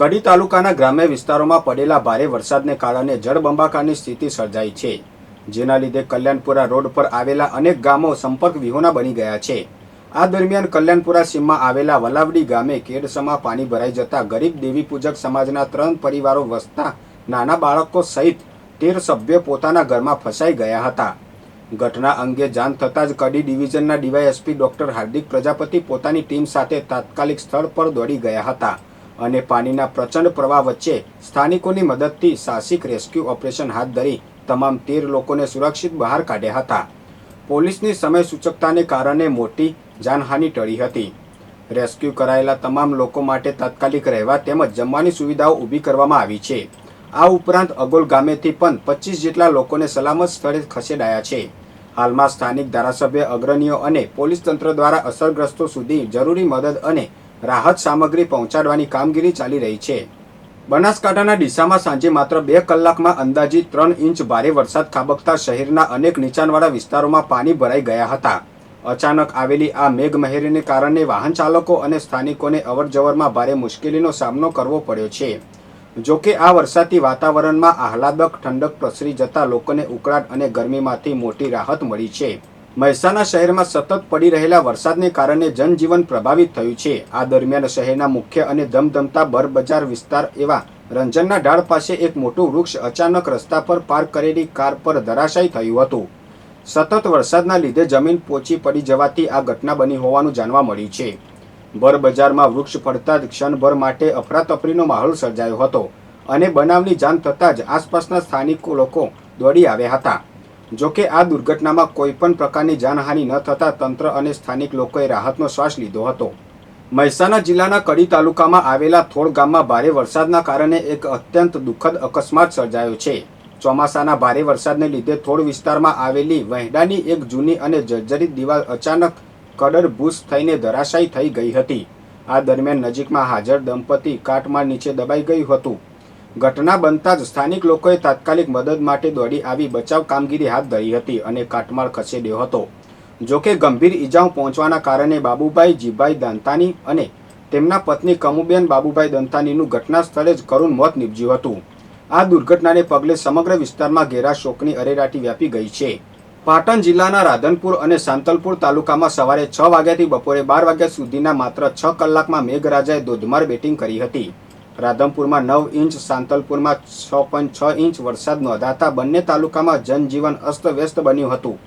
કડી તાલુકાના ગ્રામ્ય વિસ્તારોમાં પડેલા ભારે વરસાદને કારણે જળબંબાકારની સ્થિતિ સર્જાઈ છે, જેના લીધે કલ્યાણપુરા રોડ પર આવેલા અનેક ગામો સંપર્ક વિહોણા બની ગયા છે. આ દરમિયાન કલ્યાણપુરા સીમમાં આવેલા વલાવડી ગામે કેડસમાં પાણી ભરાઈ જતા ગરીબ દેવી પૂજક સમાજના 3 પરિવારો વસતા નાના બાળકો સહિત 13 સભ્યો પોતાના ઘરમાં ફસાઈ ગયા હતા. ઘટના અંગે જાણ થતાં જ કડી ડિવિઝનના ડીવાયએસપી ડોક્ટર હાર્દિક પ્રજાપતિ પોતાની ટીમ સાથે તાત્કાલિક સ્થળ પર દોડી ગયા હતા અને પાણીના પ્રચંડ પ્રવાહ વચ્ચે સ્થાનિકોની મદદથી સાહસિક રેસ્ક્યુ ઓપરેશન હાથ ધરી તમામ 13 લોકોને સુરક્ષિત બહાર કાઢ્યા હતા. પોલીસની સમય સૂચકતાને કારણે મોટી જાનહાનિ ટળી હતી. રેસ્ક્યુ કરાયેલા તમામ લોકો માટે તાત્કાલિક રહેવા તેમજ જમવાની સુવિધાઓ ઊભી કરવામાં આવી છે. આ ઉપરાંત અગોલ ગામેથી પણ 25 જેટલા લોકોને સલામત સ્થળે ખસેડાયા છે. હાલમાં સ્થાનિક ધારાસભ્ય, અગ્રણીઓ અને પોલીસ તંત્ર દ્વારા અસરગ્રસ્તો સુધી જરૂરી મદદ અને રાહત સામગ્રી પહોંચાડવાની કામગીરી ચાલી રહી છે. બનાસકાંઠાના ડીસામાં સાંજે માત્ર 2 કલાકમાં અંદાજિત 3 ઇંચ ભારે વરસાદ ખાબકતા શહેરના અનેક નીચાણવાળા વિસ્તારોમાં પાણી ભરાઈ ગયા હતા. અચાનક આવેલી આ મેઘમહેરને કારણે વાહન ચાલકો અને સ્થાનિકોને અવરજવરમાં ભારે મુશ્કેલીનો સામનો કરવો પડ્યો છે. જોકે આ વરસાદથી વાતાવરણમાં આહલાદક ઠંડક પ્રસરી જતા લોકોને ઉકળાટ અને ગરમીમાંથી મોટી રાહત મળી છે. મહેસાણા શહેરમાં સતત પડી રહેલા વરસાદને કારણે જનજીવન પ્રભાવિત થયું છે. આ દરમિયાન શહેરના મુખ્ય અને ધમધમતા બરબજાર વિસ્તાર એવા રંજનના ઢાળ પાસે એક મોટું વૃક્ષ અચાનક રસ્તા પર પાર્ક કરેલી કાર પર ધરાશાયી થયું હતું. સતત વરસાદના લીધે જમીન પોચી પડી જવાથી આ ઘટના બની હોવાનું જાણવા મળ્યું છે. બરબજારમાં વૃક્ષ પડતા જ ક્ષણભર માટે અફરાતફરીનો માહોલ સર્જાયો હતો અને બનાવની જાણ થતાં જ આસપાસના સ્થાનિક લોકો દોડી આવ્યા હતા. જોકે આ દુર્ઘટનામાં કોઈ પણ પ્રકારની જાનહાનિ ન થતાં તંત્ર અને સ્થાનિક લોકોએ રાહતનો શ્વાસ લીધો હતો. મહેસાણા જિલ્લાના કડી તાલુકામાં આવેલા થોળ ગામમાં ભારે વરસાદના કારણે એક અત્યંત દુઃખદ અકસ્માત સર્જાયો છે. ચોમાસાના ભારે વરસાદને લીધે થોળ વિસ્તારમાં આવેલી વહેડાની એક જૂની અને જર્જરિત દિવાલ અચાનક કડરભૂસ થઈને ધરાશાયી થઈ ગઈ હતી. આ દરમિયાન નજીકમાં હાજર દંપતી કાટમાળ નીચે દબાઈ ગયું હતું. ઘટના બનતા જ સ્થાનિક લોકોએ તાત્કાલિક મદદ માટે દોડી આવી બચાવ કામગીરી હાથ ધરી હતી અને કાટમાળ ખસેડ્યો હતો. જોકે ગંભીર ઈજાઓ પહોંચવાના કારણે બાબુભાઈ જીભાઈ દંતાની અને તેમના પત્ની કમુબેન બાબુભાઈ દંતાનીનું ઘટના સ્થળે જ કરુણ મોત નીપજ્યું હતું. આ દુર્ઘટનાને પગલે સમગ્ર વિસ્તારમાં ઘેરા શોકની અરેરાટી વ્યાપી ગઈ છે. પાટણ જિલ્લાના રાધનપુર અને સાંતલપુર તાલુકામાં સવારે 6 વાગ્યાથી બપોરે 12 વાગ્યા સુધીના માત્ર 6 કલાકમાં મેઘરાજાએ ધોધમાર બેટિંગ કરી હતી. રાધનપુરમાં 9 ઇંચ, સાંતલપુરમાં 6.6 ઇંચ વરસાદ નોંધાતા બંને તાલુકામાં જનજીવન અસ્તવ્યસ્ત બન્યું હતું.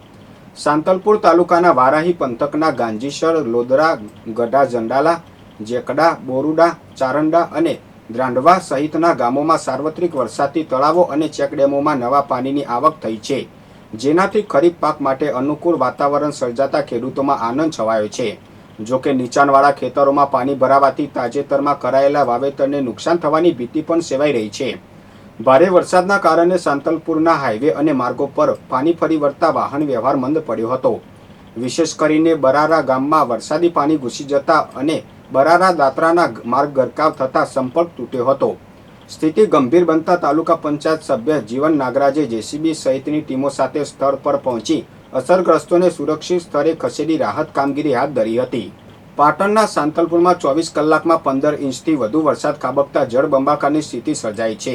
સાંતલપુર તાલુકાના વારાહી પંથકના ગાંજીસર, લોદરા, ગઢા જંડાલા, જેકડા, બોરુડા, ચારંડા અને દ્રાંડવા સહિતના ગામોમાં સાર્વત્રિક વરસાદથી તળાવો અને ચેકડેમોમાં નવા પાણીની આવક થઈ છે, જેનાથી ખરીફ પાક માટે અનુકૂળ વાતાવરણ સર્જાતા ખેડૂતોમાં આનંદ છવાયો છે. જોકે નીચાણવાળા ખેતરોમાં પાણી ભરાવાથી તાજેતરમાં કરાયેલા વાવેતરને નુકસાન થવાની ભીતિ પણ સેવાઈ રહી છે. ભારે વરસાદના કારણે સાંતલપુરના હાઈવે અને માર્ગો પર પાણી ફરી વળતા વાહન વ્યવહાર મંદ પડ્યો હતો. વિશેષ કરીને બરારા ગામમાં વરસાદી પાણી ઘૂસી જતા અને બરારા દાત્રાના માર્ગ ગરકાવ થતાં સંપર્ક તૂટ્યો હતો. સ્થિતિ ગંભીર બનતા તાલુકા પંચાયત સભ્ય જીવન નાગરાજે જેસીબી સહિતની ટીમો સાથે સ્થળ પર પહોંચી અસરગ્રસ્તોને સુરક્ષિત સ્થળે ખસેડી રાહત કામગીરી હાથ ધરી હતી. પાટણના સાંતલપુરમાં 24 કલાકમાં 15 ઇંચથી વધુ વરસાદ ખાબકતા જળબંબાકારની સ્થિતિ સર્જાઈ છે.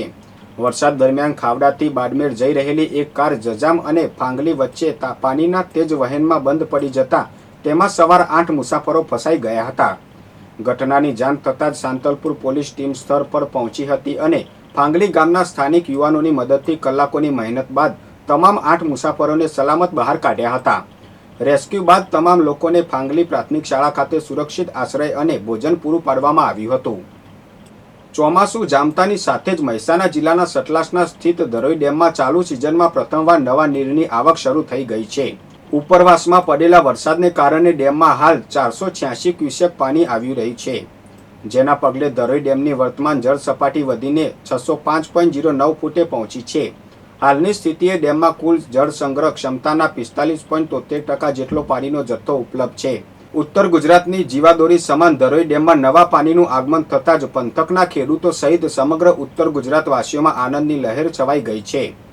વરસાદ દરમિયાન ખાવડાથી બાડમેર જઈ રહેલી એક કાર જજામ અને ફાંગલી વચ્ચે પાણીના તેજ વહેણમાં બંધ પડી જતા તેમાં સવાર 8 મુસાફરો ફસાઈ ગયા હતા. ઘટનાની જાણ થતાં જ સાંતલપુર પોલીસ ટીમ સ્થળ પર પહોંચી હતી અને ફાંગલી ગામના સ્થાનિક યુવાનોની મદદથી કલાકોની મહેનત બાદ તમામ 8 મુસાફરોને સલામત બહાર કાઢ્યા હતા. રેસ્ક્યુ બાદ તમામ લોકોને ફાંગલી પ્રાથમિક શાળા ખાતે સુરક્ષિત આશ્રય અને ભોજન પૂરું પાડવામાં આવ્યું હતું. ચોમાસું જામતાની સાથે જ મહેસાણા જિલ્લાના સતલાસના સ્થિત ધરોઈ ડેમમાં ચાલુ સિઝનમાં પ્રથમવાર નવા નીરની આવક શરૂ થઈ ગઈ છે. ઉપરવાસમાં પડેલા વરસાદને કારણે ડેમમાં હાલ 486 ક્યુસેક પાણી આવી રહ્યું છે, જેના પગલે ધરોઈ ડેમની વર્તમાન જળ સપાટી વધીને 605.09 ફૂટે પહોંચી છે. હાલની સ્થિતિએ ડેમમાં કુલ જળ સંગ્રહ ક્ષમતાના 45.73% જેટલો પાણીનો જથ્થો ઉપલબ્ધ છે. ઉત્તર ગુજરાતની જીવાદોરી સમાન ધરોઈ ડેમમાં નવા પાણીનું આગમન થતાં જ પંથકના ખેડૂતો સહિત સમગ્ર ઉત્તર ગુજરાતવાસીઓમાં આનંદની લહેર છવાઈ ગઈ છે.